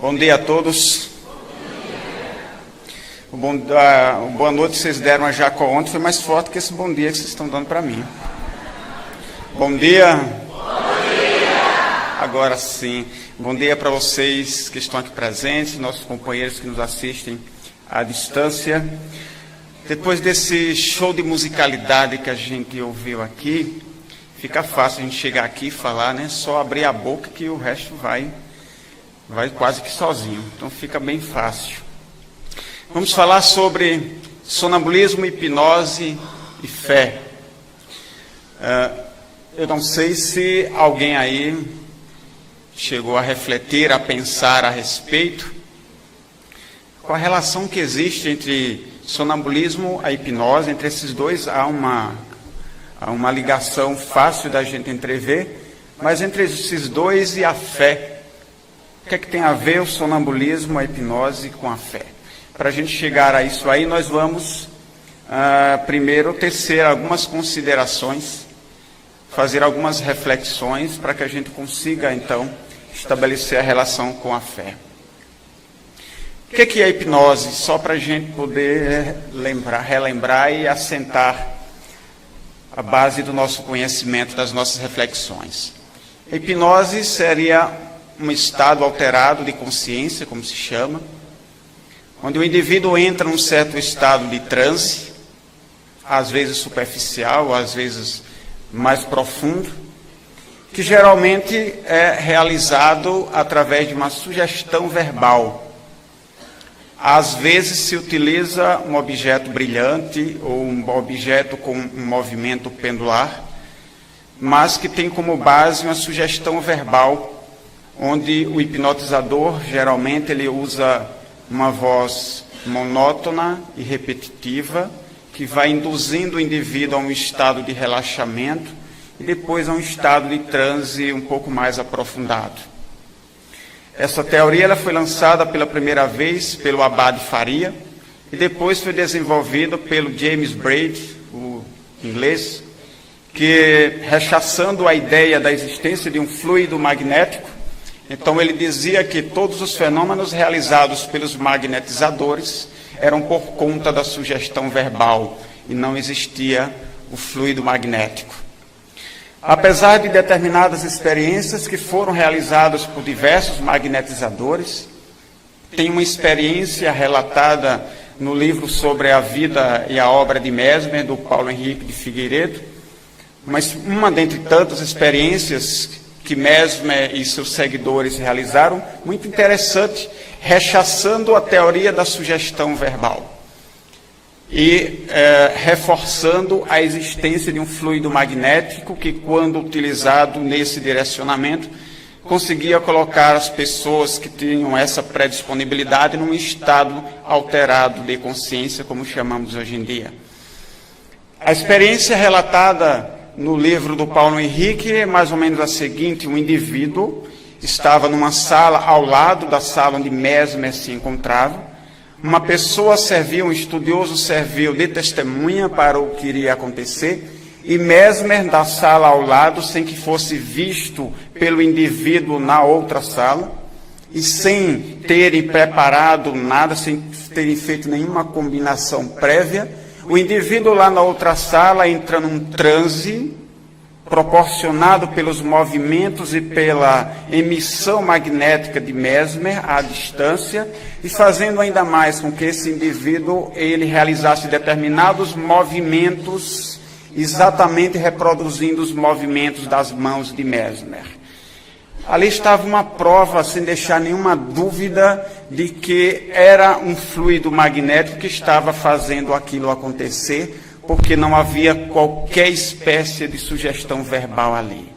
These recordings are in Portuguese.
Bom dia a todos. Boa noite vocês deram a Jacó ontem, foi mais forte que esse bom dia que vocês estão dando para mim. Bom dia. Bom dia. Agora sim. Bom dia para vocês que estão aqui presentes, nossos companheiros que nos assistem à distância. Depois desse show de musicalidade que a gente ouviu aqui, fica fácil a gente chegar aqui e falar, né? Só abrir a boca que o resto vai quase que sozinho. Então fica bem fácil. Vamos falar sobre sonambulismo, hipnose e fé. Eu não sei se alguém aí chegou a refletir, a pensar a respeito qual a relação que existe entre sonambulismo e a hipnose. Entre esses dois há uma ligação fácil da gente entrever, mas entre esses dois e a fé, o que é que tem a ver o sonambulismo, a hipnose com a fé? Para a gente chegar a isso aí, nós vamos primeiro tecer algumas considerações, fazer algumas reflexões para que a gente consiga, então, estabelecer a relação com a fé. O que é a hipnose? Só para a gente poder relembrar e assentar a base do nosso conhecimento, das nossas reflexões. A hipnose seria um estado alterado de consciência, como se chama, onde o indivíduo entra num certo estado de transe, às vezes superficial, às vezes mais profundo, que geralmente é realizado através de uma sugestão verbal. Às vezes se utiliza um objeto brilhante ou um objeto com um movimento pendular, mas que tem como base uma sugestão verbal, onde o hipnotizador, geralmente, ele usa uma voz monótona e repetitiva, que vai induzindo o indivíduo a um estado de relaxamento e depois a um estado de transe um pouco mais aprofundado. Essa teoria ela foi lançada pela primeira vez pelo Abad Faria e depois foi desenvolvida pelo James Braid, o inglês, que, rechaçando a ideia da existência de um fluido magnético, então ele dizia que todos os fenômenos realizados pelos magnetizadores eram por conta da sugestão verbal e não existia o fluido magnético. Apesar de determinadas experiências que foram realizadas por diversos magnetizadores, tem uma experiência relatada no livro sobre a vida e a obra de Mesmer, do Paulo Henrique de Figueiredo, mas uma dentre tantas experiências que Mesmer e seus seguidores realizaram, muito interessante, rechaçando a teoria da sugestão verbal e reforçando a existência de um fluido magnético que, quando utilizado nesse direcionamento, conseguia colocar as pessoas que tinham essa predisponibilidade num estado alterado de consciência, como chamamos hoje em dia. A experiência relatada no livro do Paulo Henrique é mais ou menos a seguinte: um indivíduo estava numa sala ao lado da sala onde Mesmer se encontrava. Uma pessoa serviu, um estudioso serviu de testemunha para o que iria acontecer, e Mesmer, da sala ao lado, sem que fosse visto pelo indivíduo na outra sala, e sem terem preparado nada, sem terem feito nenhuma combinação prévia, o indivíduo lá na outra sala entra num transe proporcionado pelos movimentos e pela emissão magnética de Mesmer à distância, e fazendo ainda mais com que esse indivíduo ele realizasse determinados movimentos, exatamente reproduzindo os movimentos das mãos de Mesmer. Ali estava uma prova, sem deixar nenhuma dúvida, de que era um fluido magnético que estava fazendo aquilo acontecer, porque não havia qualquer espécie de sugestão verbal ali.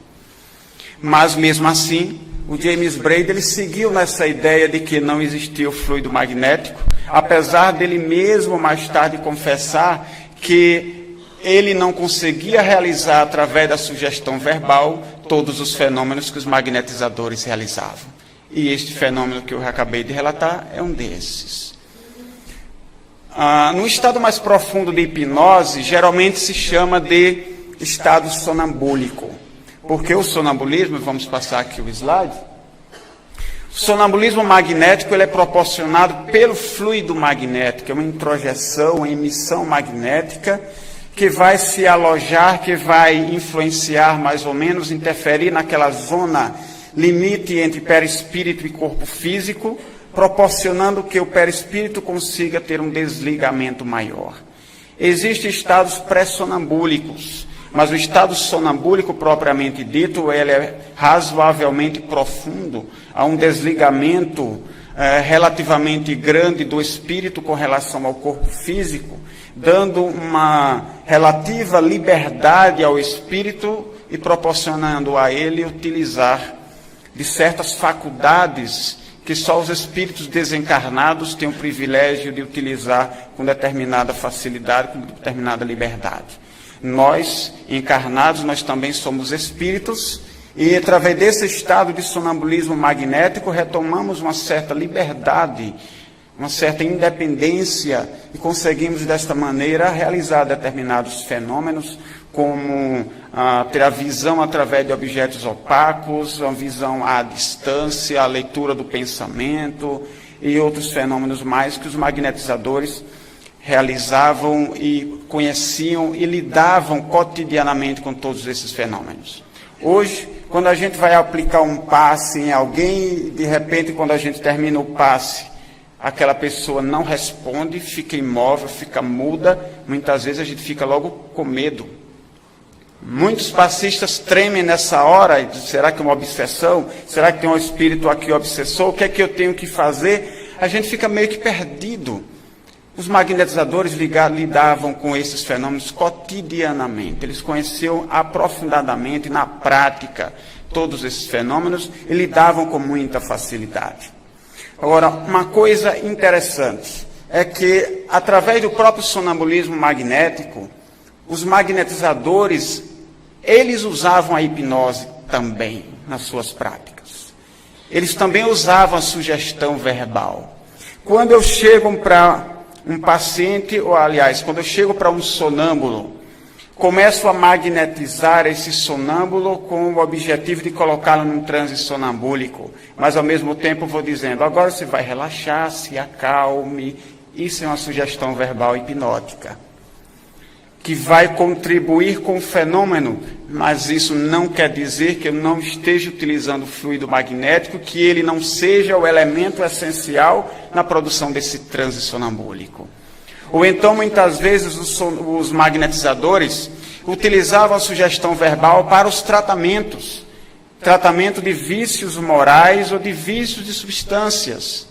Mas, mesmo assim, o James Braid ele seguiu nessa ideia de que não existia o fluido magnético, apesar dele mesmo mais tarde confessar que ele não conseguia realizar, através da sugestão verbal, todos os fenômenos que os magnetizadores realizavam. E este fenômeno que eu acabei de relatar é um desses. No estado mais profundo de hipnose, geralmente se chama de estado sonambúlico. Porque o sonambulismo, vamos passar aqui o slide, O sonambulismo magnético ele é proporcionado pelo fluido magnético, é uma introjeção, uma emissão magnética que vai se alojar, que vai influenciar mais ou menos, interferir naquela zona limite entre perispírito e corpo físico, proporcionando que o perispírito consiga ter um desligamento maior. Existem estados pré-sonambúlicos, mas o estado sonambúlico propriamente dito, ele é razoavelmente profundo, há um desligamento relativamente grande do espírito com relação ao corpo físico, dando uma relativa liberdade ao espírito e proporcionando a ele utilizar de certas faculdades que só os espíritos desencarnados têm o privilégio de utilizar com determinada facilidade, com determinada liberdade. Nós, encarnados, nós também somos espíritos e, através desse estado de sonambulismo magnético, retomamos uma certa liberdade, uma certa independência e conseguimos, desta maneira, realizar determinados fenômenos, como ter a visão através de objetos opacos, a visão à distância, a leitura do pensamento e outros fenômenos mais que os magnetizadores realizavam e conheciam e lidavam cotidianamente com todos esses fenômenos. Hoje, quando a gente vai aplicar um passe em alguém, de repente, quando a gente termina o passe, aquela pessoa não responde, fica imóvel, fica muda, muitas vezes a gente fica logo com medo. Muitos passistas tremem nessa hora, e dizem, será que é uma obsessão? Será que tem um espírito aqui obsessor? O que é que eu tenho que fazer? A gente fica meio que perdido. Os magnetizadores lidavam com esses fenômenos cotidianamente. Eles conheciam aprofundadamente, na prática, todos esses fenômenos e lidavam com muita facilidade. Agora, uma coisa interessante é que, através do próprio sonambulismo magnético, os magnetizadores, eles usavam a hipnose também nas suas práticas. Eles também usavam a sugestão verbal. Quando eu chego para um paciente, ou aliás, quando eu chego para um sonâmbulo, começo a magnetizar esse sonâmbulo com o objetivo de colocá-lo num transe sonambúlico, mas ao mesmo tempo vou dizendo, agora você vai relaxar, se acalme. Isso é uma sugestão verbal hipnótica, que vai contribuir com o fenômeno, mas isso não quer dizer que eu não esteja utilizando o fluido magnético, que ele não seja o elemento essencial na produção desse transe sonambúlico. Ou então, muitas vezes, os magnetizadores utilizavam a sugestão verbal para os tratamentos. Tratamento de vícios morais ou de vícios de substâncias.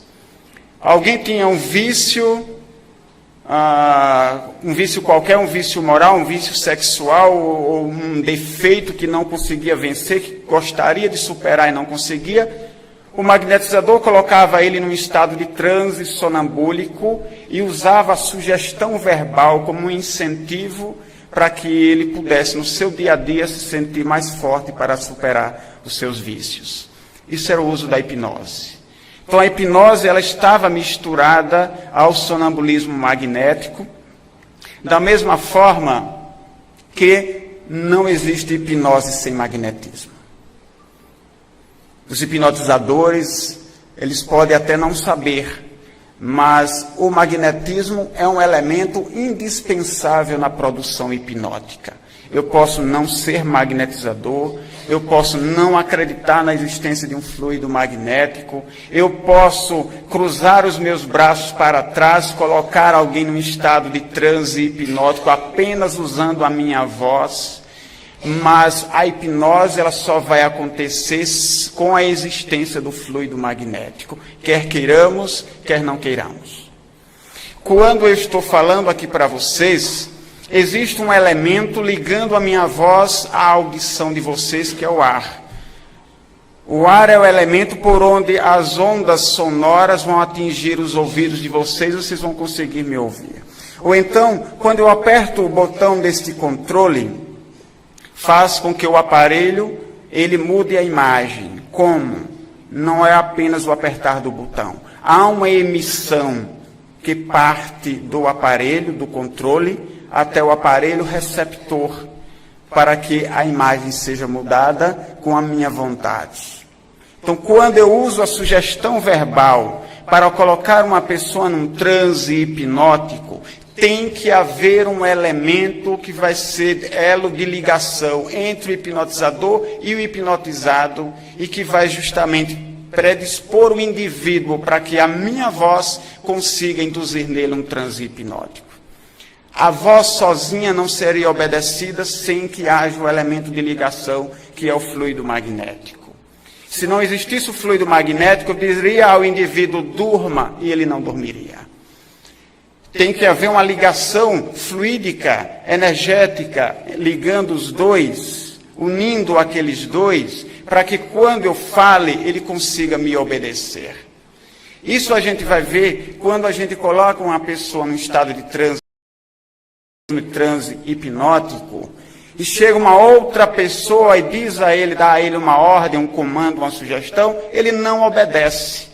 Alguém tinha um vício qualquer, um vício moral, um vício sexual, ou um defeito que não conseguia vencer, que gostaria de superar e não conseguia. O magnetizador colocava ele num estado de transe sonambúlico e usava a sugestão verbal como um incentivo para que ele pudesse, no seu dia a dia, se sentir mais forte para superar os seus vícios. Isso era o uso da hipnose. Então, a hipnose ela estava misturada ao sonambulismo magnético, da mesma forma que não existe hipnose sem magnetismo. Os hipnotizadores, eles podem até não saber, mas o magnetismo é um elemento indispensável na produção hipnótica. Eu posso não ser magnetizador, eu posso não acreditar na existência de um fluido magnético, eu posso cruzar os meus braços para trás, colocar alguém num estado de transe hipnótico apenas usando a minha voz, mas a hipnose ela só vai acontecer com a existência do fluido magnético, quer queiramos, quer não queiramos. Quando eu estou falando aqui para vocês, existe um elemento ligando a minha voz à audição de vocês, que é o ar. O ar é o elemento por onde as ondas sonoras vão atingir os ouvidos de vocês, vocês vão conseguir me ouvir. Ou então, quando eu aperto o botão deste controle, faz com que o aparelho ele mude a imagem. Como? Não é apenas o apertar do botão. Há uma emissão que parte do aparelho, do controle, até o aparelho receptor, para que a imagem seja mudada com a minha vontade. Então, quando eu uso a sugestão verbal para colocar uma pessoa num transe hipnótico, tem que haver um elemento que vai ser elo de ligação entre o hipnotizador e o hipnotizado e que vai justamente predispor o indivíduo para que a minha voz consiga induzir nele um transe hipnótico. A voz sozinha não seria obedecida sem que haja o elemento de ligação, que é o fluido magnético. Se não existisse o fluido magnético, eu diria ao indivíduo, durma, e ele não dormiria. Tem que haver uma ligação fluídica, energética, ligando os dois, unindo aqueles dois, para que quando eu fale, ele consiga me obedecer. Isso a gente vai ver quando a gente coloca uma pessoa num estado de transe hipnótico, e chega uma outra pessoa e diz a ele, dá a ele uma ordem, um comando, uma sugestão, ele não obedece.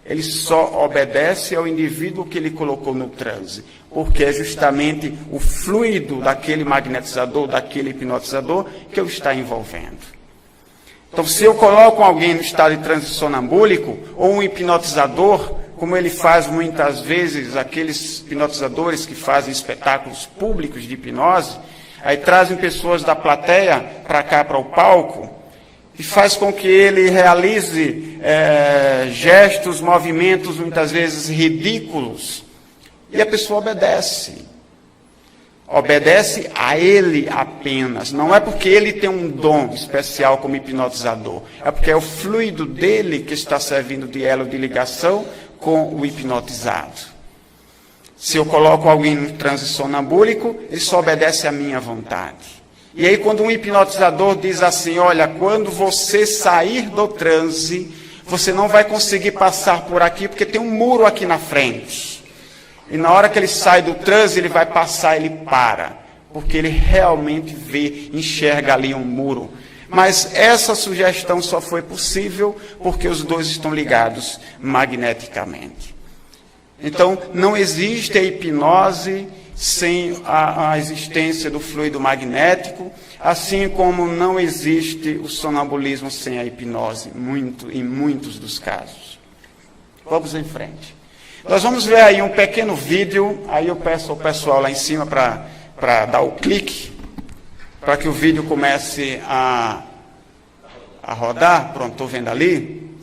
Ele só obedece ao indivíduo que ele colocou no transe, porque é justamente o fluido daquele magnetizador, daquele hipnotizador, que eu está envolvendo. Então, se eu coloco alguém no estado de transe sonambúlico, ou um hipnotizador, como ele faz muitas vezes, aqueles hipnotizadores que fazem espetáculos públicos de hipnose, aí trazem pessoas da plateia para cá, para o palco, e faz com que ele realize gestos, movimentos, muitas vezes ridículos, e a pessoa obedece. Obedece a ele apenas. Não é porque ele tem um dom especial como hipnotizador, é porque é o fluido dele que está servindo de elo de ligação com o hipnotizado. Se eu coloco alguém no transe sonambúlico, ele só obedece à minha vontade. E aí quando um hipnotizador diz assim, olha, quando você sair do transe, você não vai conseguir passar por aqui, porque tem um muro aqui na frente. E na hora que ele sai do transe, ele vai passar, ele para. Porque ele realmente vê, enxerga ali um muro. Mas essa sugestão só foi possível porque os dois estão ligados magneticamente. Então, não existe a hipnose sem a existência do fluido magnético, assim como não existe o sonambulismo sem a hipnose, em muitos dos casos. Vamos em frente. Nós vamos ver aí um pequeno vídeo, aí eu peço ao pessoal lá em cima para dar o clique, para que o vídeo comece a rodar. Pronto, estou vendo ali.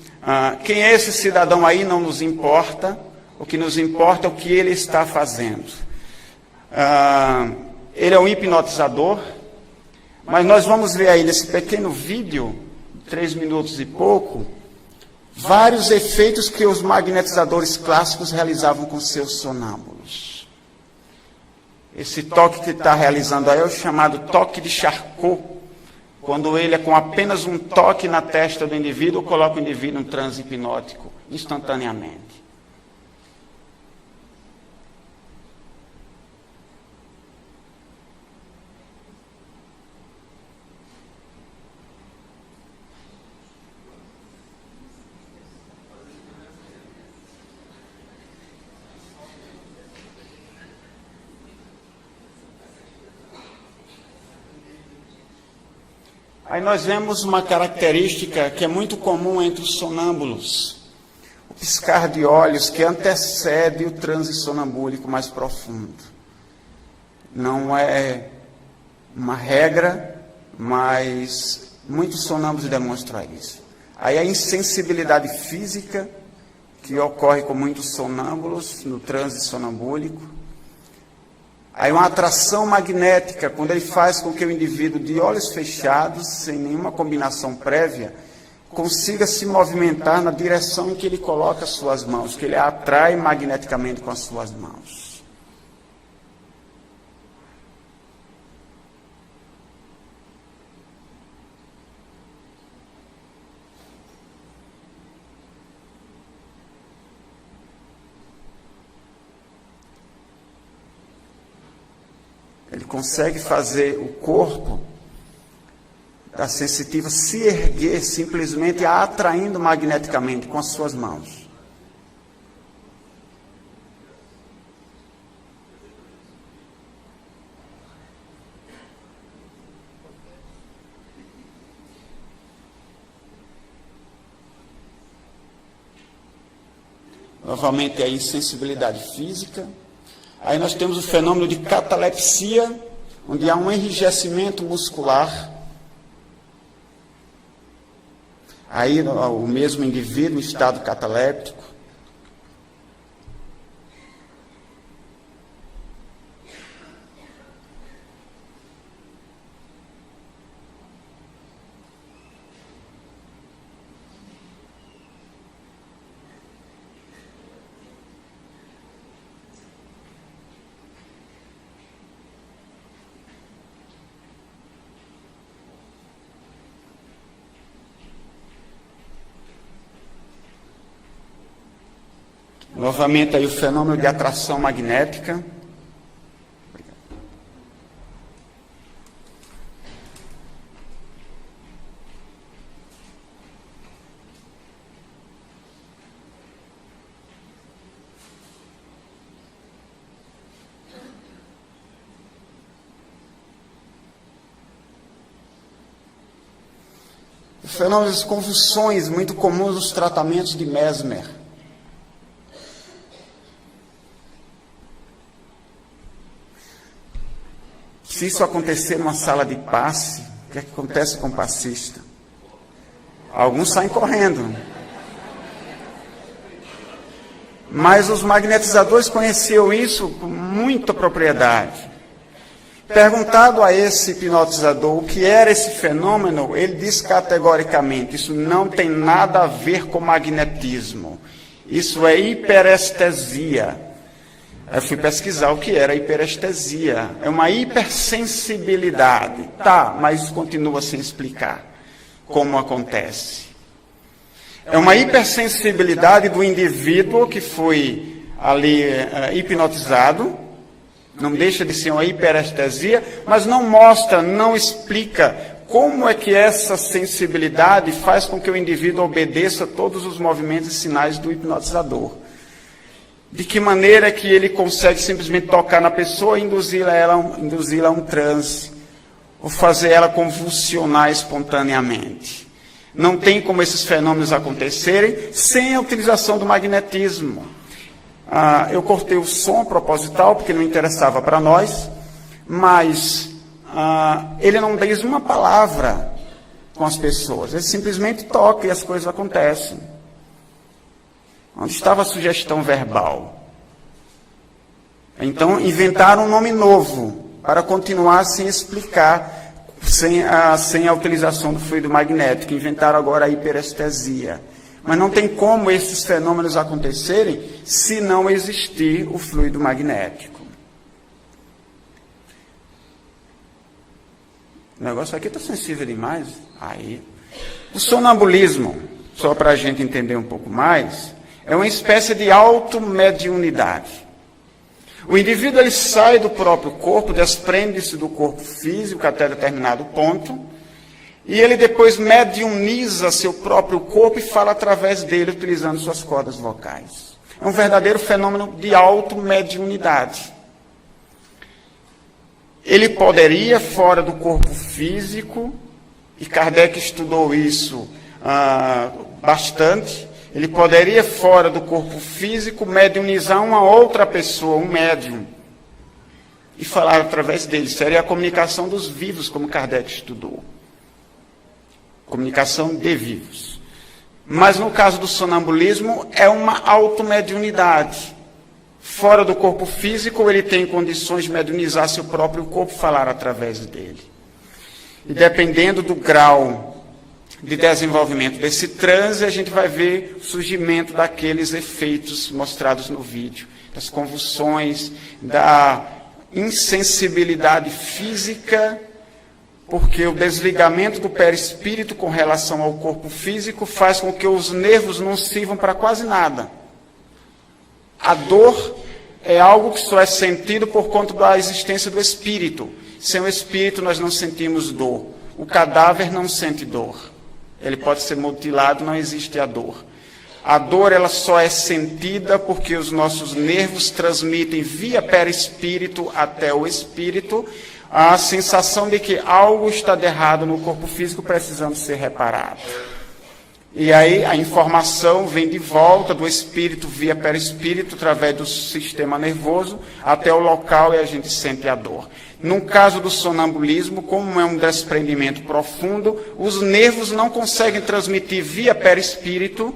Quem é esse cidadão aí não nos importa, o que nos importa é o que ele está fazendo. Ele é um hipnotizador, mas nós vamos ver aí nesse pequeno vídeo, 3 minutos e pouco, vários efeitos que os magnetizadores clássicos realizavam com seus sonâmbulos. Esse toque que está realizando aí é o chamado toque de Charcot, quando ele é com apenas um toque na testa do indivíduo, coloca o indivíduo em transe hipnótico, instantaneamente. Aí nós vemos uma característica que é muito comum entre os sonâmbulos. O piscar de olhos que antecede o transe sonambúlico mais profundo. Não é uma regra, mas muitos sonâmbulos demonstram isso. Aí a insensibilidade física, que ocorre com muitos sonâmbulos no transe sonambúlico. Aí uma atração magnética, quando ele faz com que o indivíduo de olhos fechados, sem nenhuma combinação prévia, consiga se movimentar na direção em que ele coloca as suas mãos, que ele atrai magneticamente com as suas mãos. Ele consegue fazer o corpo da sensitiva se erguer simplesmente atraindo magneticamente com as suas mãos. Novamente a insensibilidade física. Aí nós temos o fenômeno de catalepsia, onde há um enrijecimento muscular. Aí o mesmo indivíduo, em estado cataléptico. Novamente aí o fenômeno de atração magnética. O fenômeno das convulsões, muito comuns nos tratamentos de Mesmer. Se isso acontecer numa sala de passe, o que é que acontece com o passista? Alguns saem correndo. Mas os magnetizadores conheciam isso com muita propriedade. Perguntado a esse hipnotizador o que era esse fenômeno, ele disse categoricamente: isso não tem nada a ver com magnetismo. Isso é hiperestesia. Eu fui pesquisar o que era hiperestesia. É uma hipersensibilidade. Tá, mas continua sem explicar como acontece. É uma hipersensibilidade do indivíduo que foi ali hipnotizado. Não deixa de ser uma hiperestesia, mas não mostra, não explica como é que essa sensibilidade faz com que o indivíduo obedeça todos os movimentos e sinais do hipnotizador. De que maneira que ele consegue simplesmente tocar na pessoa e induzi-la a um transe, ou fazer ela convulsionar espontaneamente. Não tem como esses fenômenos acontecerem sem a utilização do magnetismo. Eu cortei o som proposital, porque não interessava para nós, mas ele não diz uma palavra com as pessoas, ele simplesmente toca e as coisas acontecem. Onde estava a sugestão verbal? Então, inventaram um nome novo, para continuar sem explicar, sem a utilização do fluido magnético. Inventaram agora a hiperestesia. Mas não tem como esses fenômenos acontecerem se não existir o fluido magnético. O negócio aqui está sensível demais. Aí. O sonambulismo, só para a gente entender um pouco mais, é uma espécie de automediunidade. O indivíduo ele sai do próprio corpo, desprende-se do corpo físico até determinado ponto, e ele depois mediuniza seu próprio corpo e fala através dele, utilizando suas cordas vocais. É um verdadeiro fenômeno de automediunidade. Ele poderia, fora do corpo físico, e Kardec estudou isso bastante, ele poderia, fora do corpo físico, mediunizar uma outra pessoa, um médium, e falar através dele. Seria a comunicação dos vivos, como Kardec estudou. Comunicação de vivos. Mas no caso do sonambulismo, é uma automediunidade. Fora do corpo físico, ele tem condições de mediunizar seu próprio corpo e falar através dele. E dependendo do grau de desenvolvimento desse transe, a gente vai ver o surgimento daqueles efeitos mostrados no vídeo, das convulsões, da insensibilidade física, porque o desligamento do perispírito com relação ao corpo físico faz com que os nervos não sirvam para quase nada. A dor é algo que só é sentido por conta da existência do espírito. Sem o espírito nós não sentimos dor. O cadáver não sente dor. Ele pode ser mutilado, não existe a dor. A dor ela só é sentida porque os nossos nervos transmitem via perispírito até o espírito a sensação de que algo está de errado no corpo físico precisando ser reparado. E aí a informação vem de volta do espírito via perispírito, através do sistema nervoso, até o local e a gente sente a dor. No caso do sonambulismo, como é um desprendimento profundo, os nervos não conseguem transmitir via perispírito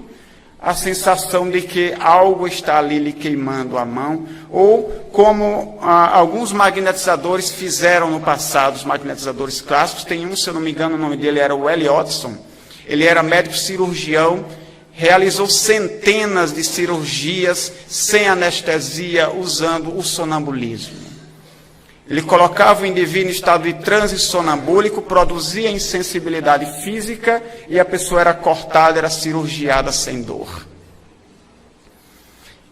a sensação de que algo está ali lhe queimando a mão, ou como alguns magnetizadores fizeram no passado, os magnetizadores clássicos. Tem um, se eu não me engano, o nome dele era o Elliotson. Ele era médico cirurgião, realizou centenas de cirurgias sem anestesia, usando o sonambulismo. Ele colocava o indivíduo em estado de transe sonambúlico, produzia insensibilidade física e a pessoa era cortada, era cirurgiada sem dor.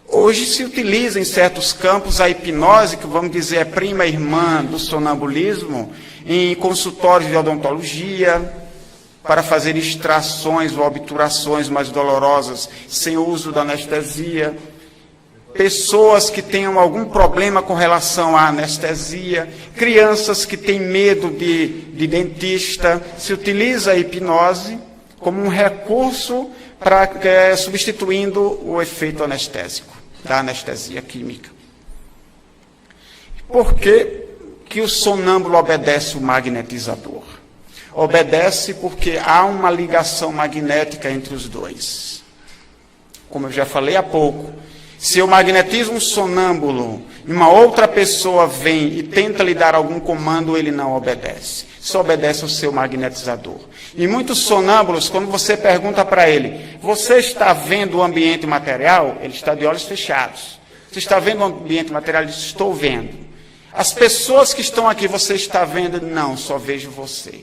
Hoje se utiliza em certos campos a hipnose, que vamos dizer é prima irmã do sonambulismo, em consultórios de odontologia, para fazer extrações ou obturações mais dolorosas sem o uso da anestesia. Pessoas que tenham algum problema com relação à anestesia, crianças que têm medo de dentista, se utiliza a hipnose como um recurso para substituindo o efeito anestésico, da anestesia química. Por que o sonâmbulo obedece o magnetizador? Obedece porque há uma ligação magnética entre os dois. Como eu já falei há pouco, se eu magnetizo um sonâmbulo e uma outra pessoa vem e tenta lhe dar algum comando, ele não obedece. Só obedece ao seu magnetizador. E muitos sonâmbulos, quando você pergunta para ele, você está vendo o ambiente material? Ele está de olhos fechados. Você está vendo o ambiente material? Ele diz, estou vendo. As pessoas que estão aqui, você está vendo? Não, só vejo você.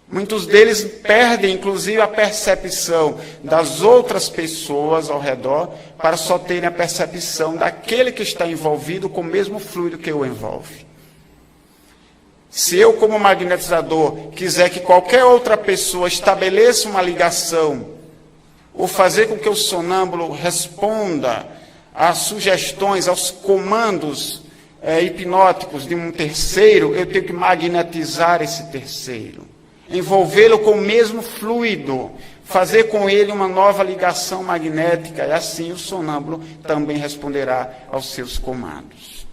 Muitos deles perdem, inclusive, a percepção das outras pessoas ao redor, para só terem a percepção daquele que está envolvido com o mesmo fluido que o envolve. Se eu, como magnetizador, quiser que qualquer outra pessoa estabeleça uma ligação, ou fazer com que o sonâmbulo responda às sugestões, aos comandos hipnóticos de um terceiro, eu tenho que magnetizar esse terceiro. Envolvê-lo com o mesmo fluido, fazer com ele uma nova ligação magnética, e assim o sonâmbulo também responderá aos seus comandos.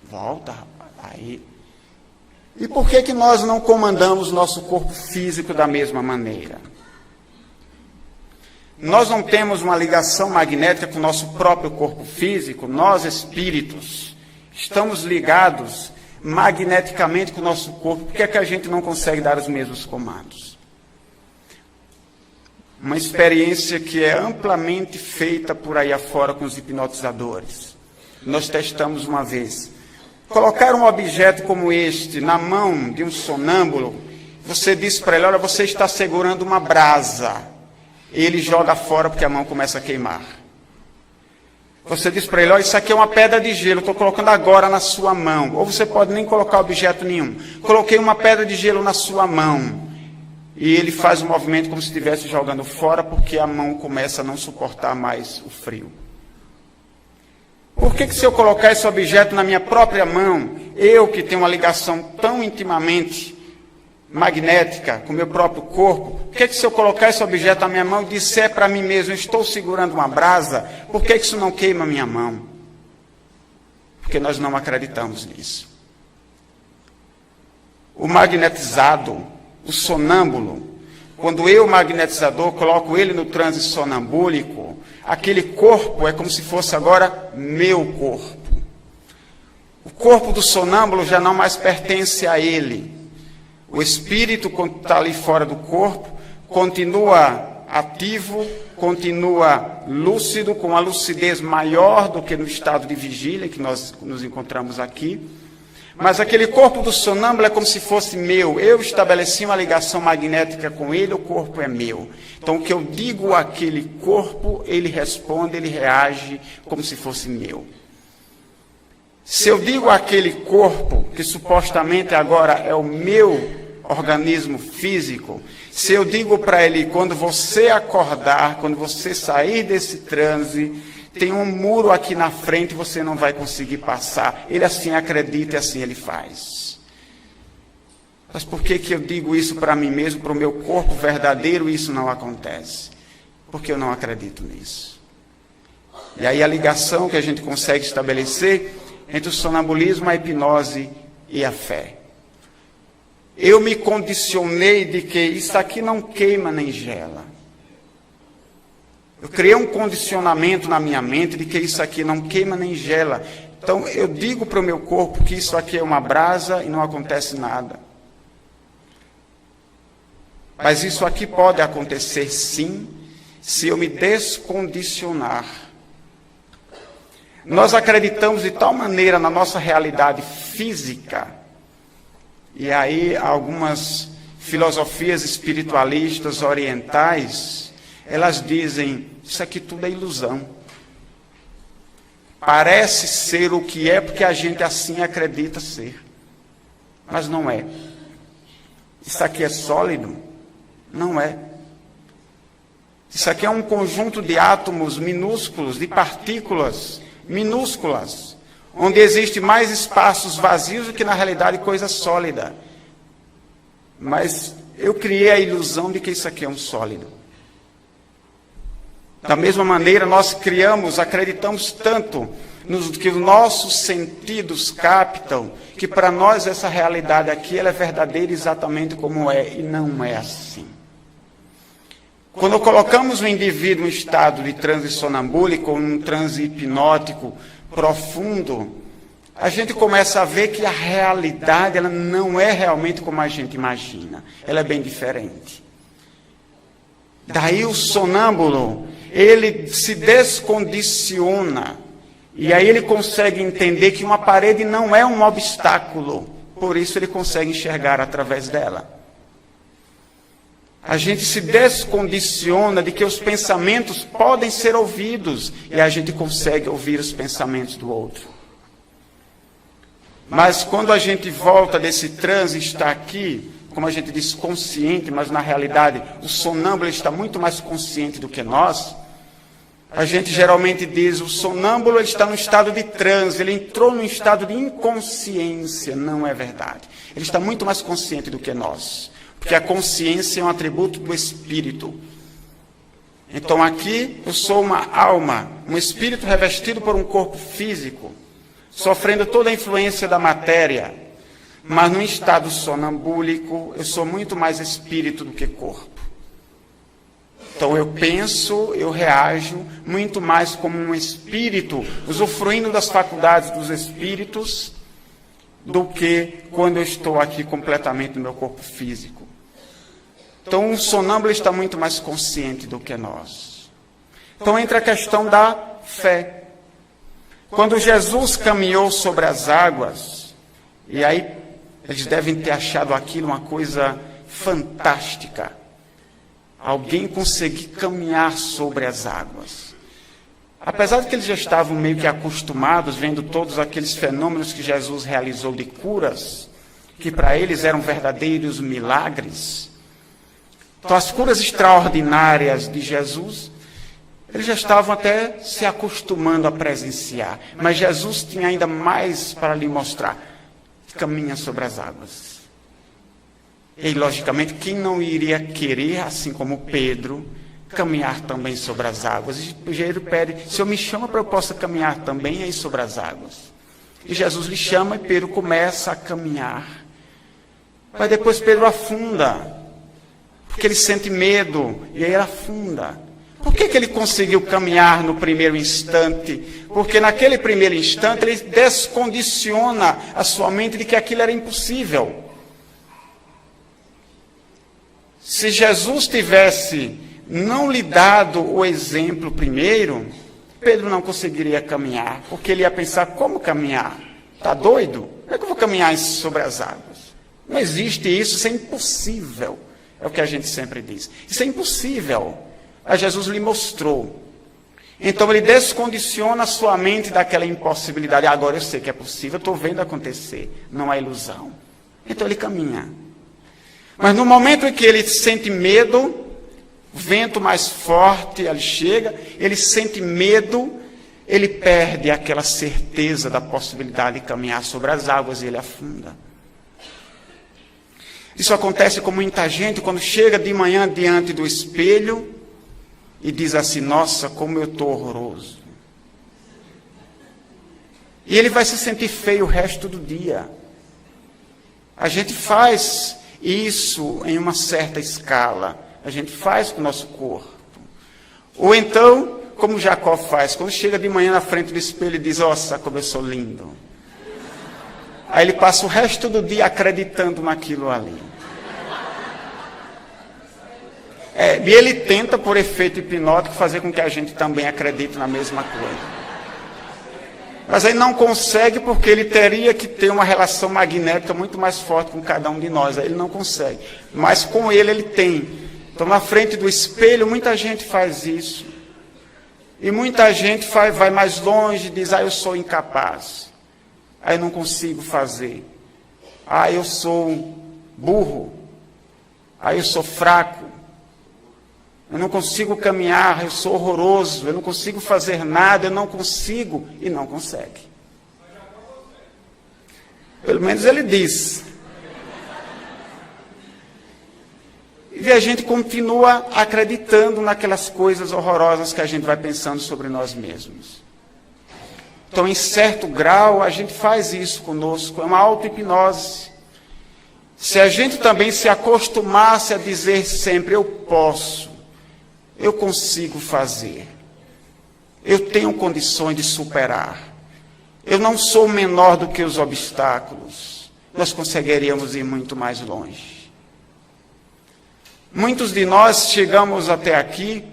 Volta, rapaz. Aí. E por que nós não comandamos nosso corpo físico da mesma maneira? Nós não temos uma ligação magnética com o nosso próprio corpo físico, nós espíritos estamos ligados magneticamente com o nosso corpo. Por que a gente não consegue dar os mesmos comandos? Uma experiência que é amplamente feita por aí afora com os hipnotizadores. Nós testamos uma vez. Colocar um objeto como este na mão de um sonâmbulo, você diz para ele, olha, você está segurando uma brasa. Ele joga fora porque a mão começa a queimar. Você diz para ele, olha, isso aqui é uma pedra de gelo, estou colocando agora na sua mão. Ou você pode nem colocar objeto nenhum. Coloquei uma pedra de gelo na sua mão. E ele faz um movimento como se estivesse jogando fora, porque a mão começa a não suportar mais o frio. Por que se eu colocar esse objeto na minha própria mão, eu que tenho uma ligação tão intimamente magnética com o meu próprio corpo, por que se eu colocar esse objeto na minha mão e disser para mim mesmo, estou segurando uma brasa, por que isso não queima a minha mão? Porque nós não acreditamos nisso. O magnetizado, o sonâmbulo, quando eu, magnetizador, coloco ele no transe sonambúlico, aquele corpo é como se fosse agora meu corpo. O corpo do sonâmbulo já não mais pertence a ele. O espírito, quando está ali fora do corpo, continua ativo, continua lúcido, com uma lucidez maior do que no estado de vigília que nós nos encontramos aqui. Mas aquele corpo do sonâmbulo é como se fosse meu. Eu estabeleci uma ligação magnética com ele, o corpo é meu. Então, o que eu digo àquele corpo, ele responde, ele reage como se fosse meu. Se eu digo àquele corpo, que supostamente agora é o meu organismo físico, se eu digo para ele, quando você acordar, quando você sair desse transe, tem um muro aqui na frente, você não vai conseguir passar. Ele assim acredita e assim ele faz. Mas por que eu digo isso para mim mesmo, para o meu corpo verdadeiro, e isso não acontece? Porque eu não acredito nisso. E aí a ligação que a gente consegue estabelecer entre o sonambulismo, a hipnose e a fé. Eu me condicionei de que isso aqui não queima nem gela. Eu criei um condicionamento na minha mente de que isso aqui não queima nem gela. Então eu digo para o meu corpo que isso aqui é uma brasa e não acontece nada. Mas isso aqui pode acontecer sim, se eu me descondicionar. Nós acreditamos de tal maneira na nossa realidade física, e aí algumas filosofias espiritualistas orientais, elas dizem, isso aqui tudo é ilusão. Parece ser o que é porque a gente assim acredita ser. Mas não é. Isso aqui é sólido? Não é. Isso aqui é um conjunto de átomos minúsculos, de partículas minúsculas, onde existe mais espaços vazios do que na realidade coisa sólida. Mas eu criei a ilusão de que isso aqui é um sólido. Da mesma maneira, nós acreditamos tanto nos que os nossos sentidos captam, que para nós essa realidade aqui ela é verdadeira exatamente como é, e não é assim. Quando colocamos o indivíduo em estado de transe sonambúlico, um transe hipnótico profundo, a gente começa a ver que a realidade ela não é realmente como a gente imagina. Ela é bem diferente. Daí o sonâmbulo, ele se descondiciona. E aí ele consegue entender que uma parede não é um obstáculo. Por isso ele consegue enxergar através dela. A gente se descondiciona de que os pensamentos podem ser ouvidos. E a gente consegue ouvir os pensamentos do outro. Mas quando a gente volta desse transe, está aqui, como a gente diz, consciente, mas na realidade o sonâmbulo está muito mais consciente do que nós. A gente geralmente diz, o sonâmbulo ele está no estado de transe, ele entrou num estado de inconsciência. Não é verdade. Ele está muito mais consciente do que nós. Porque a consciência é um atributo do espírito. Então aqui eu sou uma alma, um espírito revestido por um corpo físico, sofrendo toda a influência da matéria. Mas num estado sonambúlico, eu sou muito mais espírito do que corpo. Então eu penso, eu reajo muito mais como um espírito, usufruindo das faculdades dos espíritos, do que quando eu estou aqui completamente no meu corpo físico. Então, o sonâmbulo está muito mais consciente do que nós. Então, entra a questão da fé. Quando Jesus caminhou sobre as águas, e aí eles devem ter achado aquilo uma coisa fantástica. Alguém conseguir caminhar sobre as águas. Apesar de que eles já estavam meio que acostumados, vendo todos aqueles fenômenos que Jesus realizou de curas, que para eles eram verdadeiros milagres. Então, as curas extraordinárias de Jesus, eles já estavam até se acostumando a presenciar. Mas Jesus tinha ainda mais para lhe mostrar. Caminha sobre as águas. E, logicamente, quem não iria querer, assim como Pedro, caminhar também sobre as águas? E Pedro pede, Senhor, me chama para eu possa caminhar também aí sobre as águas. E Jesus lhe chama e Pedro começa a caminhar. Mas depois Pedro afunda. Porque ele sente medo, e aí ele afunda. Por que ele conseguiu caminhar no primeiro instante? Porque naquele primeiro instante ele descondiciona a sua mente de que aquilo era impossível. Se Jesus tivesse não lhe dado o exemplo primeiro, Pedro não conseguiria caminhar, porque ele ia pensar, como caminhar? Está doido? Como é que eu vou caminhar sobre as águas? Não existe isso, isso é impossível. É o que a gente sempre diz. Isso é impossível. Mas Jesus lhe mostrou. Então ele descondiciona a sua mente daquela impossibilidade. Agora eu sei que é possível, eu estou vendo acontecer. Não há ilusão. Então ele caminha. Mas no momento em que ele sente medo, o vento mais forte, ele chega, ele sente medo, ele perde aquela certeza da possibilidade de caminhar sobre as águas e ele afunda. Isso acontece com muita gente quando chega de manhã diante do espelho e diz assim: nossa, como eu estou horroroso. E ele vai se sentir feio o resto do dia. A gente faz isso em uma certa escala. A gente faz com o nosso corpo. Ou então, como Jacó faz, quando chega de manhã na frente do espelho e diz: nossa, como eu sou lindo. Aí ele passa o resto do dia acreditando naquilo ali. E ele tenta, por efeito hipnótico, fazer com que a gente também acredite na mesma coisa. Mas aí não consegue, porque ele teria que ter uma relação magnética muito mais forte com cada um de nós. Aí ele não consegue. Mas com ele tem. Então, na frente do espelho, muita gente faz isso. E muita gente vai mais longe e diz: eu sou incapaz. Eu não consigo fazer. Eu sou burro. Eu sou fraco. Eu não consigo caminhar, eu sou horroroso, eu não consigo fazer nada, eu não consigo, e não consegue. Pelo menos ele diz. E a gente continua acreditando naquelas coisas horrorosas que a gente vai pensando sobre nós mesmos. Então, em certo grau, a gente faz isso conosco, é uma auto-hipnose. Se a gente também se acostumasse a dizer sempre: eu posso, eu consigo fazer, eu tenho condições de superar, eu não sou menor do que os obstáculos, nós conseguiríamos ir muito mais longe. Muitos de nós chegamos até aqui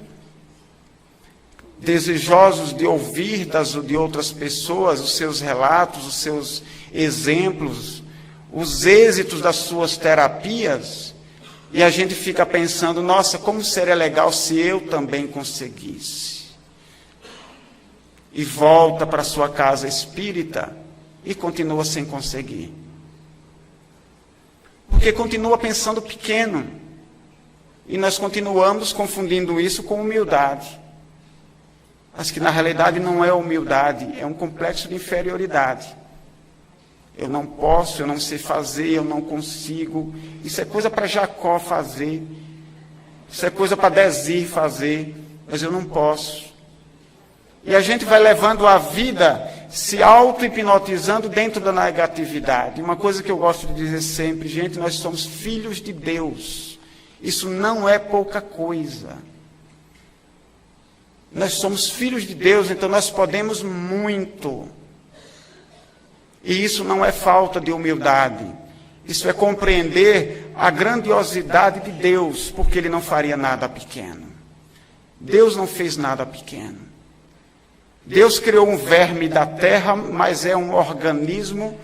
desejosos de ouvir de outras pessoas os seus relatos, os seus exemplos, os êxitos das suas terapias. E a gente fica pensando: nossa, como seria legal se eu também conseguisse. E volta para sua casa espírita e continua sem conseguir. Porque continua pensando pequeno. E nós continuamos confundindo isso com humildade. Mas que na realidade não é humildade, é um complexo de inferioridade. Eu não posso, eu não sei fazer, eu não consigo. Isso é coisa para Jacó fazer. Isso é coisa para Désir fazer. Mas eu não posso. E a gente vai levando a vida se auto-hipnotizando dentro da negatividade. Uma coisa que eu gosto de dizer sempre: gente, nós somos filhos de Deus. Isso não é pouca coisa. Nós somos filhos de Deus, então nós podemos muito. E isso não é falta de humildade. Isso é compreender a grandiosidade de Deus, porque Ele não faria nada pequeno. Deus não fez nada pequeno. Deus criou um verme da terra, mas é um organismo,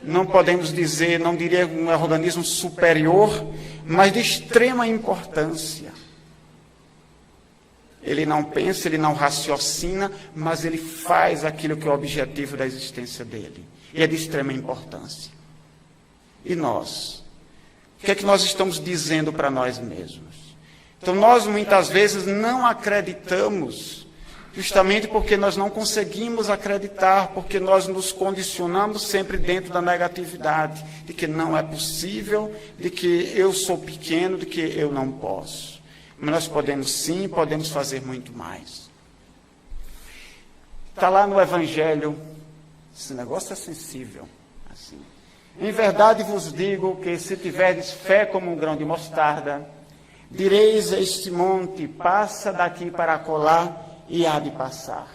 não podemos dizer, não diria um organismo superior, mas de extrema importância. Ele não pensa, ele não raciocina, mas ele faz aquilo que é o objetivo da existência dele. E é de extrema importância. E nós? O que é que nós estamos dizendo para nós mesmos? Então, nós muitas vezes não acreditamos, justamente porque nós não conseguimos acreditar, porque nós nos condicionamos sempre dentro da negatividade, de que não é possível, de que eu sou pequeno, de que eu não posso. Mas nós podemos sim, podemos fazer muito mais. Está lá no Evangelho, esse negócio é sensível. Assim. Em verdade vos digo que se tiverdes fé como um grão de mostarda, direis a este monte: passa daqui para acolá, e há de passar.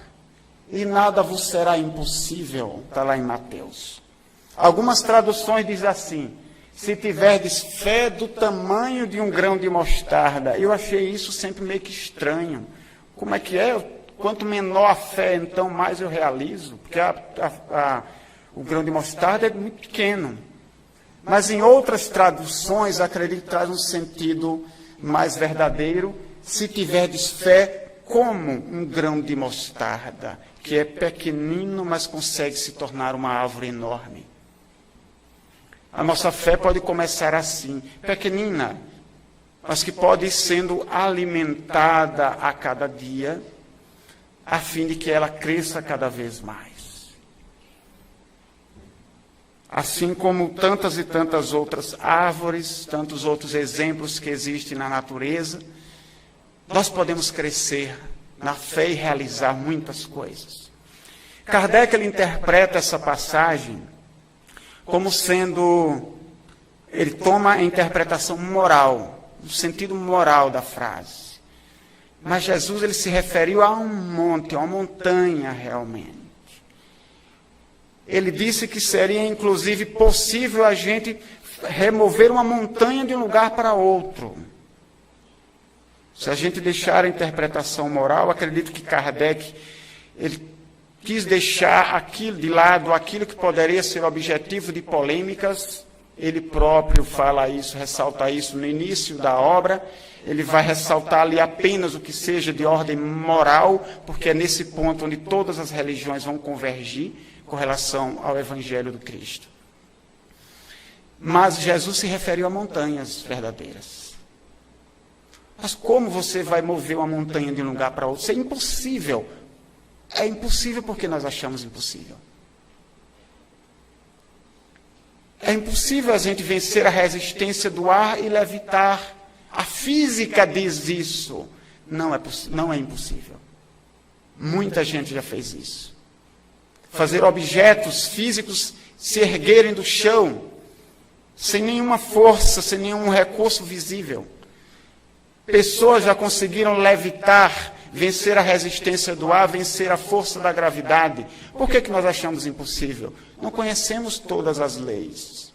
E nada vos será impossível. Está lá em Mateus. Algumas traduções dizem assim: se tiverdes fé do tamanho de um grão de mostarda. Eu achei isso sempre meio que estranho. Como é que é? Quanto menor a fé, então mais eu realizo. Porque o grão de mostarda é muito pequeno. Mas em outras traduções, acredito que traz um sentido mais verdadeiro: se tiverdes fé como um grão de mostarda, que é pequenino, mas consegue se tornar uma árvore enorme. A nossa fé pode começar assim, pequenina, mas que pode ir sendo alimentada a cada dia, a fim de que ela cresça cada vez mais. Assim como tantas e tantas outras árvores, tantos outros exemplos que existem na natureza, nós podemos crescer na fé e realizar muitas coisas. Kardec ele interpreta essa passagem como sendo, ele toma a interpretação moral, o sentido moral da frase. Mas Jesus ele se referiu a um monte, a uma montanha realmente. Ele disse que seria inclusive possível a gente remover uma montanha de um lugar para outro. Se a gente deixar a interpretação moral, acredito que Kardec ele quis deixar aquilo de lado, aquilo que poderia ser objetivo de polêmicas. Ele próprio fala isso, ressalta isso no início da obra. Ele vai ressaltar ali apenas o que seja de ordem moral, porque é nesse ponto onde todas as religiões vão convergir com relação ao Evangelho do Cristo. Mas Jesus se referiu a montanhas verdadeiras. Mas como você vai mover uma montanha de um lugar para outro? Isso é impossível. É impossível porque nós achamos impossível. É impossível a gente vencer a resistência do ar e levitar. A física diz isso. Não é impossível. Muita gente já fez isso. Fazer objetos físicos se erguerem do chão, sem nenhuma força, sem nenhum recurso visível. Pessoas já conseguiram levitar, vencer a resistência do ar, vencer a força da gravidade. Por que nós achamos impossível? Não conhecemos todas as leis.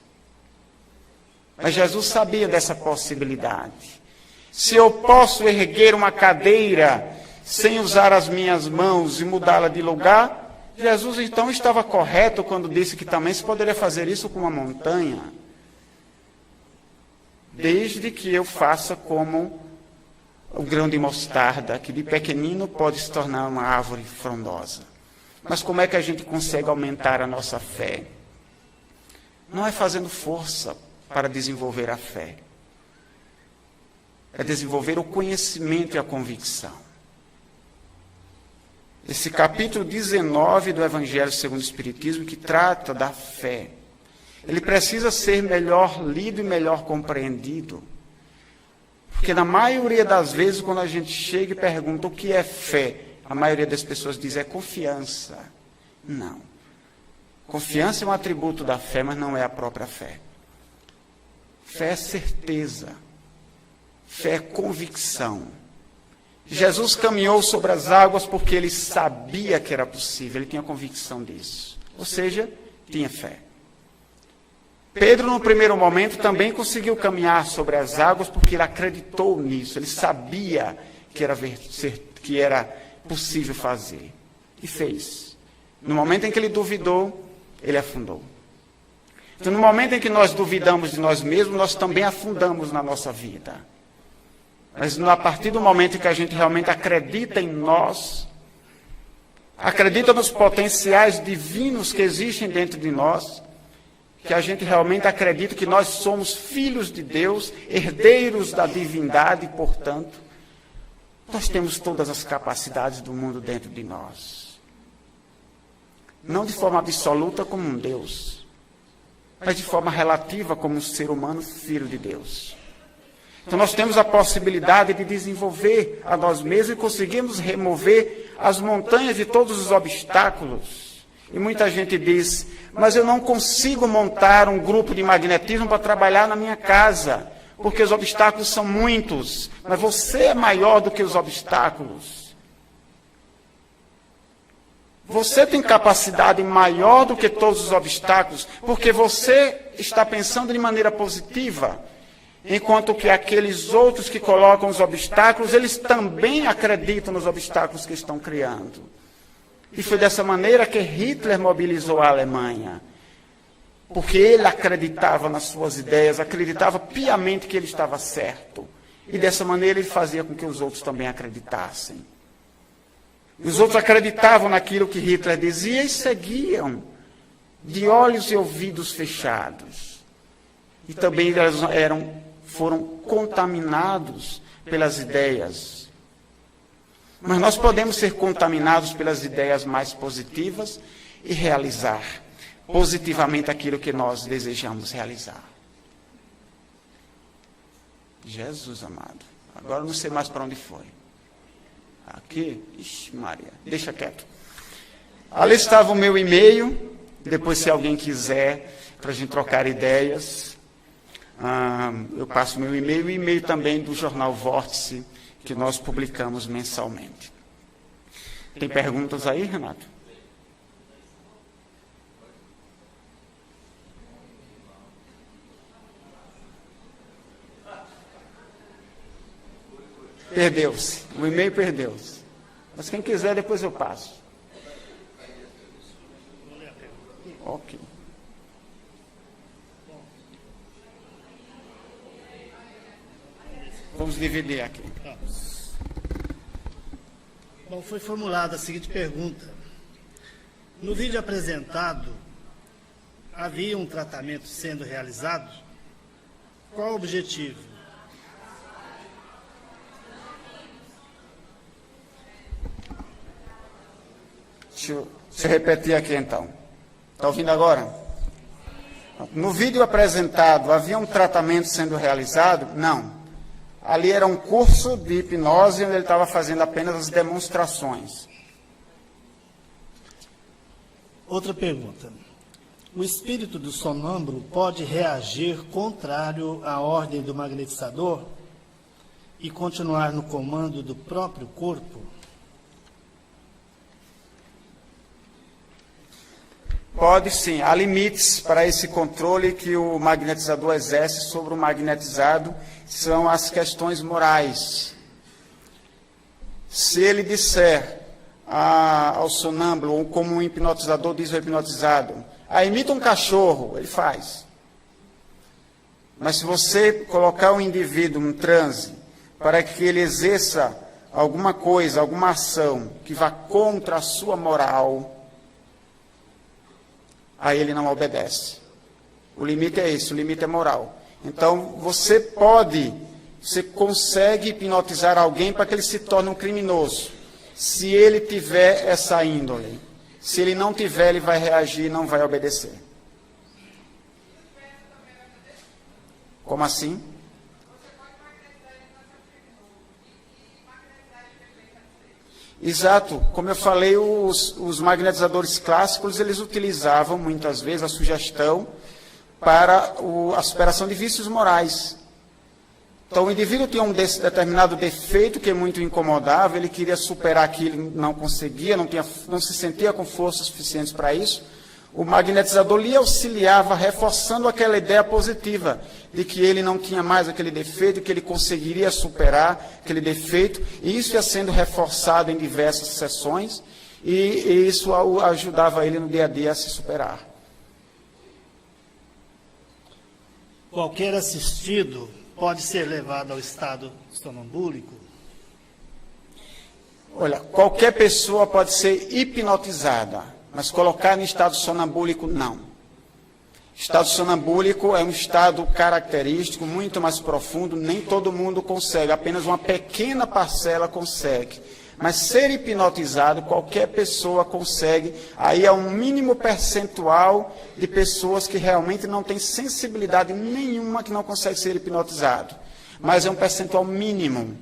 Mas Jesus sabia dessa possibilidade. Se eu posso erguer uma cadeira sem usar as minhas mãos e mudá-la de lugar, Jesus então estava correto quando disse que também se poderia fazer isso com uma montanha. Desde que eu faça como o grão de mostarda, que de pequenino pode se tornar uma árvore frondosa. Mas como é que a gente consegue aumentar a nossa fé? Não é fazendo força para desenvolver a fé. É desenvolver o conhecimento e a convicção. Esse capítulo 19 do Evangelho segundo o Espiritismo, que trata da fé, ele precisa ser melhor lido e melhor compreendido. Porque na maioria das vezes, quando a gente chega e pergunta o que é fé, a maioria das pessoas diz é confiança. Não. Confiança é um atributo da fé, mas não é a própria fé. Fé é certeza. Fé é convicção. Jesus caminhou sobre as águas porque ele sabia que era possível, ele tinha convicção disso. Ou seja, tinha fé. Pedro, no primeiro momento, também conseguiu caminhar sobre as águas porque ele acreditou nisso, ele sabia que era possível fazer. E fez. No momento em que ele duvidou, ele afundou. Então, no momento em que nós duvidamos de nós mesmos, nós também afundamos na nossa vida. Mas a partir do momento em que a gente realmente acredita em nós, acredita nos potenciais divinos que existem dentro de nós, que a gente realmente acredita que nós somos filhos de Deus, herdeiros da divindade, portanto, nós temos todas as capacidades do mundo dentro de nós. Não de forma absoluta como um Deus, mas de forma relativa como um ser humano, filho de Deus. Então nós temos a possibilidade de desenvolver a nós mesmos e conseguimos remover as montanhas de todos os obstáculos. E muita gente diz, mas eu não consigo montar um grupo de magnetismo para trabalhar na minha casa, porque os obstáculos são muitos, mas você é maior do que os obstáculos. Você tem capacidade maior do que todos os obstáculos, porque você está pensando de maneira positiva. Enquanto que aqueles outros que colocam os obstáculos, eles também acreditam nos obstáculos que estão criando. E foi dessa maneira que Hitler mobilizou a Alemanha. Porque ele acreditava nas suas ideias, acreditava piamente que ele estava certo. E dessa maneira ele fazia com que os outros também acreditassem. E os outros acreditavam naquilo que Hitler dizia e seguiam, de olhos e ouvidos fechados. E também foram contaminados pelas ideias. Mas nós podemos ser contaminados pelas ideias mais positivas e realizar. positivamente aquilo que nós desejamos realizar. Jesus amado, agora eu não sei mais para onde foi. Aqui, ixi Maria, deixa quieto. Ali estava o meu e-mail, depois se alguém quiser, para a gente trocar ideias, eu passo meu e-mail, e e-mail também do jornal Vórtice, que nós publicamos mensalmente. Tem perguntas aí, Renato? Perdeu-se, o e-mail perdeu-se. Mas quem quiser, depois eu passo. Ok. Vamos dividir aqui. Bom, foi formulada a seguinte pergunta. No vídeo apresentado, havia um tratamento sendo realizado? Qual o objetivo? Deixa eu repetir aqui então. Está ouvindo agora? No vídeo apresentado, havia um tratamento sendo realizado? Não. Ali era um curso de hipnose onde ele estava fazendo apenas as demonstrações. Outra pergunta. O espírito do sonâmbulo pode reagir contrário à ordem do magnetizador e continuar no comando do próprio corpo? Pode sim. Há limites para esse controle que o magnetizador exerce sobre o magnetizado, são as questões morais. Se ele disser ao sonâmbulo, ou como um hipnotizador diz ao hipnotizado, imita um cachorro, ele faz. Mas se você colocar o indivíduo em transe para que ele exerça alguma coisa, alguma ação que vá contra a sua moral, aí ele não obedece. O limite é esse, o limite é moral. Então, você consegue hipnotizar alguém para que ele se torne um criminoso, se ele tiver essa índole. Se ele não tiver, ele vai reagir e não vai obedecer. Como assim? Exato, como eu falei, os magnetizadores clássicos, eles utilizavam muitas vezes a sugestão para a superação de vícios morais. Então o indivíduo tinha um determinado defeito que muito incomodava, ele queria superar aquilo, não conseguia, não se sentia com forças suficientes para isso. O magnetizador lhe auxiliava, reforçando aquela ideia positiva de que ele não tinha mais aquele defeito, que ele conseguiria superar aquele defeito, e isso ia sendo reforçado em diversas sessões, e isso ajudava ele no dia a dia a se superar. Qualquer assistido pode ser levado ao estado sonambúlico? Olha, qualquer pessoa pode ser hipnotizada, mas colocar em estado sonambúlico, não. Estado sonambúlico é um estado característico, muito mais profundo, nem todo mundo consegue, apenas uma pequena parcela consegue. Mas ser hipnotizado, qualquer pessoa consegue, aí é um mínimo percentual de pessoas que realmente não têm sensibilidade nenhuma que não consegue ser hipnotizado. Mas é um percentual mínimo.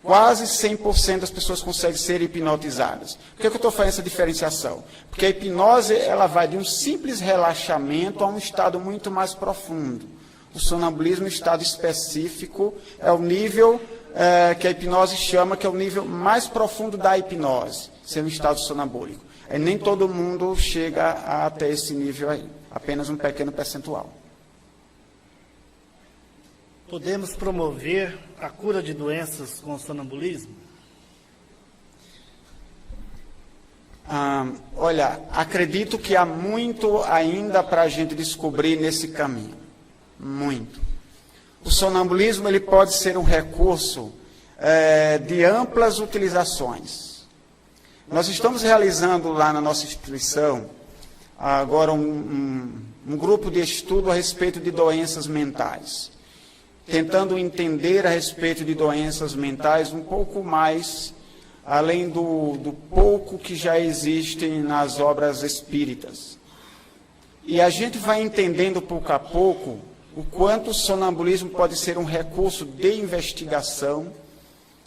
Quase 100% das pessoas conseguem ser hipnotizadas. Por que eu estou fazendo essa diferenciação? Porque a hipnose ela vai de um simples relaxamento a um estado muito mais profundo. O sonambulismo, um estado específico, é o nível que a hipnose chama, que é o nível mais profundo da hipnose, ser um estado sonambúlico. Nem todo mundo chega até esse nível aí, apenas um pequeno percentual. Podemos promover a cura de doenças com sonambulismo? Olha, acredito que há muito ainda para a gente descobrir nesse caminho. Muito. O sonambulismo ele pode ser um recurso de amplas utilizações. Nós estamos realizando lá na nossa instituição agora um grupo de estudo a respeito de doenças mentais, tentando entender a respeito de doenças mentais um pouco mais, além do pouco que já existe nas obras espíritas. E a gente vai entendendo pouco a pouco o quanto o sonambulismo pode ser um recurso de investigação,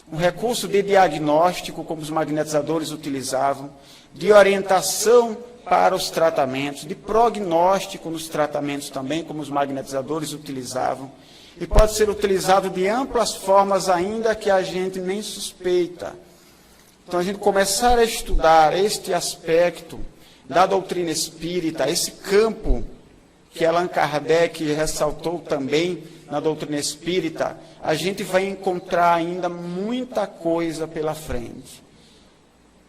um recurso de diagnóstico, como os magnetizadores utilizavam, de orientação para os tratamentos, de prognóstico nos tratamentos também, como os magnetizadores utilizavam, e pode ser utilizado de amplas formas ainda que a gente nem suspeita. Então, a gente começar a estudar este aspecto da doutrina espírita, esse campo que Allan Kardec ressaltou também na doutrina espírita, a gente vai encontrar ainda muita coisa pela frente.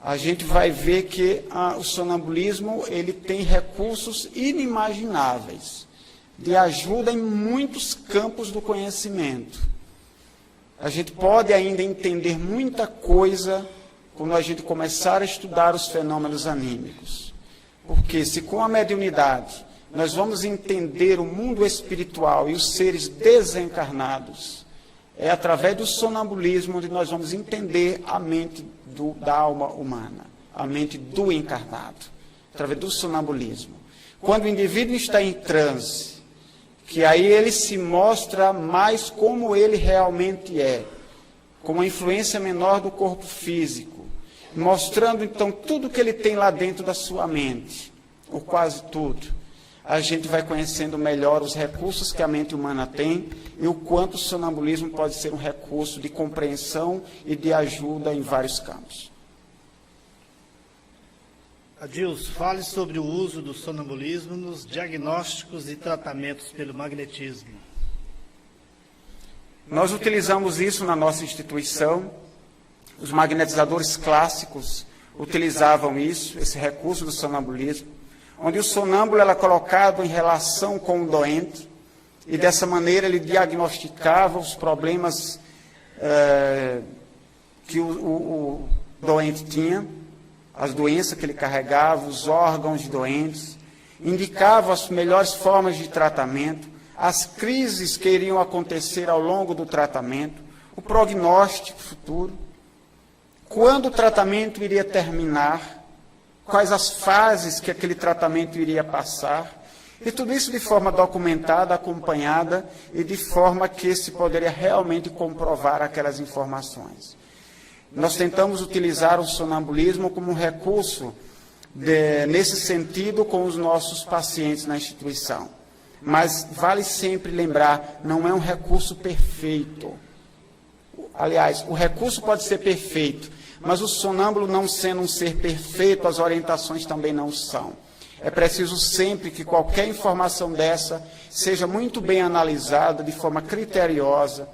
A gente vai ver que o sonambulismo ele tem recursos inimagináveis de ajuda em muitos campos do conhecimento. A gente pode ainda entender muita coisa quando a gente começar a estudar os fenômenos anímicos. Porque se com a mediunidade nós vamos entender o mundo espiritual e os seres desencarnados, é através do sonambulismo onde nós vamos entender a mente da alma humana, a mente do encarnado, através do sonambulismo. Quando o indivíduo está em transe, que aí ele se mostra mais como ele realmente é, com uma influência menor do corpo físico, mostrando então tudo que ele tem lá dentro da sua mente, ou quase tudo. A gente vai conhecendo melhor os recursos que a mente humana tem e o quanto o sonambulismo pode ser um recurso de compreensão e de ajuda em vários campos. Adilson, fale sobre o uso do sonambulismo nos diagnósticos e tratamentos pelo magnetismo. Nós utilizamos isso na nossa instituição. Os magnetizadores clássicos utilizavam isso, esse recurso do sonambulismo, onde o sonâmbulo era colocado em relação com o doente, e dessa maneira ele diagnosticava os problemas que o doente tinha, as doenças que ele carregava, os órgãos doentes, indicava as melhores formas de tratamento, as crises que iriam acontecer ao longo do tratamento, o prognóstico futuro, quando o tratamento iria terminar, quais as fases que aquele tratamento iria passar, e tudo isso de forma documentada, acompanhada, e de forma que se poderia realmente comprovar aquelas informações. Nós tentamos utilizar o sonambulismo como um recurso nesse sentido com os nossos pacientes na instituição. Mas vale sempre lembrar, não é um recurso perfeito. Aliás, o recurso pode ser perfeito, mas o sonâmbulo não sendo um ser perfeito, as orientações também não são. É preciso sempre que qualquer informação dessa seja muito bem analisada, de forma criteriosa,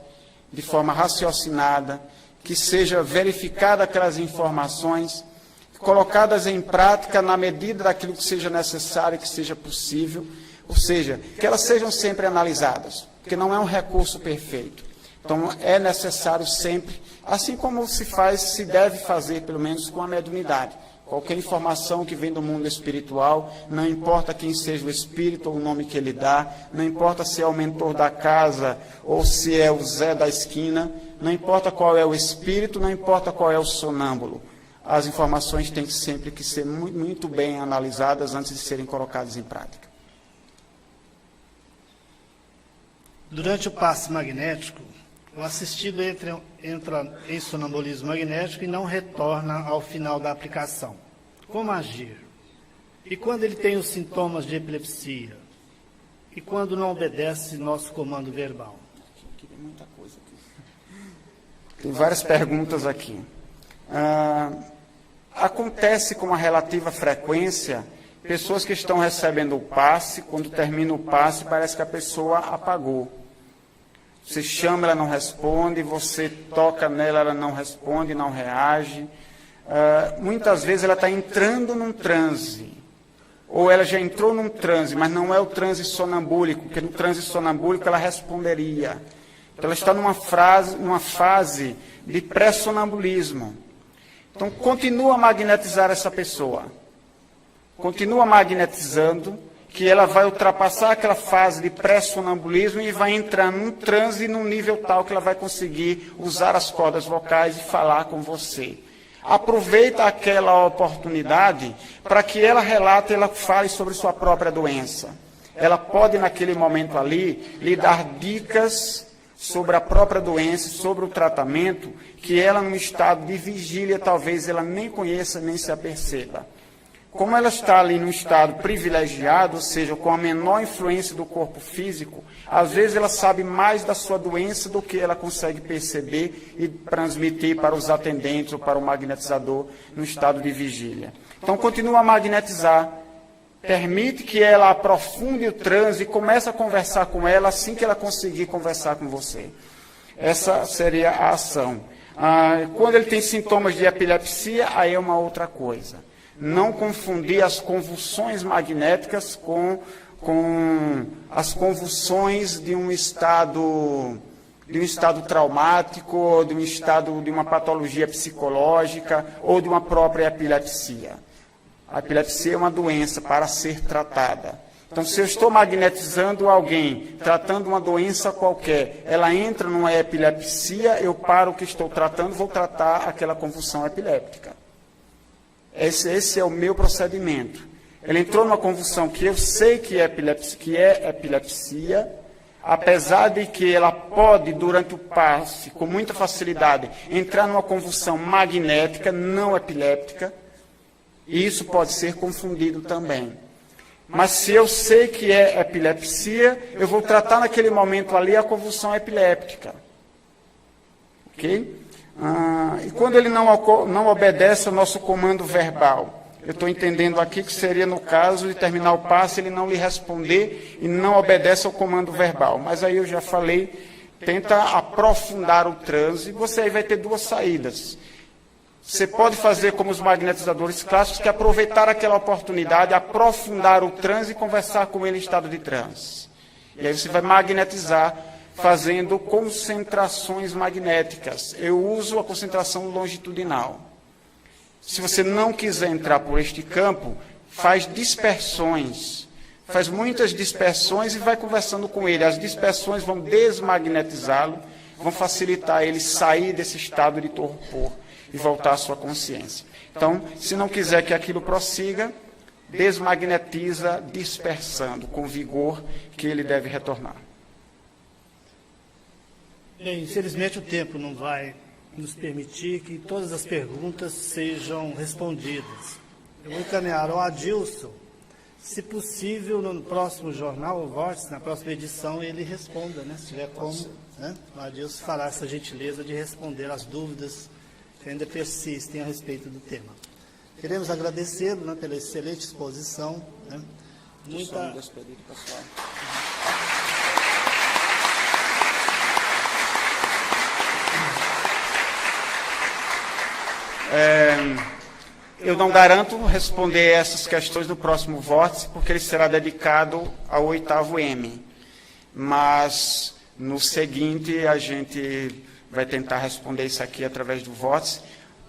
de forma raciocinada, que seja verificada aquelas informações, colocadas em prática na medida daquilo que seja necessário, que seja possível, ou seja, que elas sejam sempre analisadas, porque não é um recurso perfeito. Então, é necessário sempre, assim como se deve fazer, pelo menos com a mediunidade. Qualquer informação que vem do mundo espiritual, não importa quem seja o espírito ou o nome que ele dá, não importa se é o mentor da casa ou se é o Zé da esquina, não importa qual é o espírito, não importa qual é o sonâmbulo. As informações têm sempre que ser muito bem analisadas antes de serem colocadas em prática. Durante o passe magnético, o assistido entra em sonambulismo magnético e não retorna ao final da aplicação. Como agir? E quando ele tem os sintomas de epilepsia? E quando não obedece nosso comando verbal? Muita coisa aqui. Tem várias perguntas aqui. Acontece com uma relativa frequência pessoas que estão recebendo o passe, quando termina o passe, parece que a pessoa apagou. Você chama, ela não responde, você toca nela, ela não responde, não reage. Muitas vezes ela está entrando num transe, ou ela já entrou num transe, mas não é o transe sonambúlico, porque no transe sonambúlico ela responderia. Então ela está numa fase de pré-sonambulismo. Então continua a magnetizar essa pessoa. Continua magnetizando, que ela vai ultrapassar aquela fase de pré-sonambulismo e vai entrar num transe num nível tal que ela vai conseguir usar as cordas vocais e falar com você. aproveita aquela oportunidade para que ela relate, ela fale sobre sua própria doença. Ela pode, naquele momento ali, lhe dar dicas sobre a própria doença, sobre o tratamento, que ela, num estado de vigília, talvez ela nem conheça, nem se aperceba. Como ela está ali num estado privilegiado, ou seja, com a menor influência do corpo físico, às vezes ela sabe mais da sua doença do que ela consegue perceber e transmitir para os atendentes ou para o magnetizador no estado de vigília. Então, continua a magnetizar, permite que ela aprofunde o transe e comece a conversar com ela assim que ela conseguir conversar com você. Essa seria a ação. Quando ele tem sintomas de epilepsia, aí é uma outra coisa. Não confundir as convulsões magnéticas com as convulsões de um estado traumático, ou de um estado de uma patologia psicológica, ou de uma própria epilepsia. A epilepsia é uma doença para ser tratada. Então, se eu estou magnetizando alguém, tratando uma doença qualquer, ela entra numa epilepsia, eu paro o que estou tratando, vou tratar aquela convulsão epiléptica. Esse é o meu procedimento. Ele entrou numa convulsão que eu sei que é epilepsia, apesar de que ela pode, durante o passe, com muita facilidade, entrar numa convulsão magnética, não epiléptica, e isso pode ser confundido também. Mas se eu sei que é epilepsia, eu vou tratar naquele momento ali a convulsão epiléptica. Ok? E quando ele não obedece ao nosso comando verbal, eu estou entendendo aqui que seria no caso de terminar o passe, ele não lhe responder e não obedece ao comando verbal. Mas aí eu já falei, tenta aprofundar o transe, você aí vai ter duas saídas. Você pode fazer como os magnetizadores clássicos, que é aproveitar aquela oportunidade, aprofundar o transe e conversar com ele em estado de transe. E aí você vai magnetizar, fazendo concentrações magnéticas. Eu uso a concentração longitudinal. Se você não quiser entrar por este campo, faz dispersões. Faz muitas dispersões e vai conversando com ele. As dispersões vão desmagnetizá-lo, vão facilitar ele sair desse estado de torpor e voltar à sua consciência. Então, se não quiser que aquilo prossiga, desmagnetiza dispersando com vigor que ele deve retornar. Bem, infelizmente o tempo não vai nos permitir que todas as perguntas sejam respondidas. Eu vou encaminhar ao Adilson, se possível, no próximo jornal, o Vórtice, na próxima edição, ele responda, né? Se tiver como, né? O Adilson fará essa gentileza de responder as dúvidas que ainda persistem a respeito do tema. Queremos agradecê-lo, né, pela excelente exposição. Né? Eu não garanto responder essas questões no próximo Vórtice, porque ele será dedicado ao 8º M. Mas, no seguinte, a gente vai tentar responder isso aqui através do Vórtice.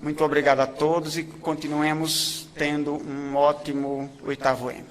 Muito obrigado a todos e continuemos tendo um ótimo 8º M.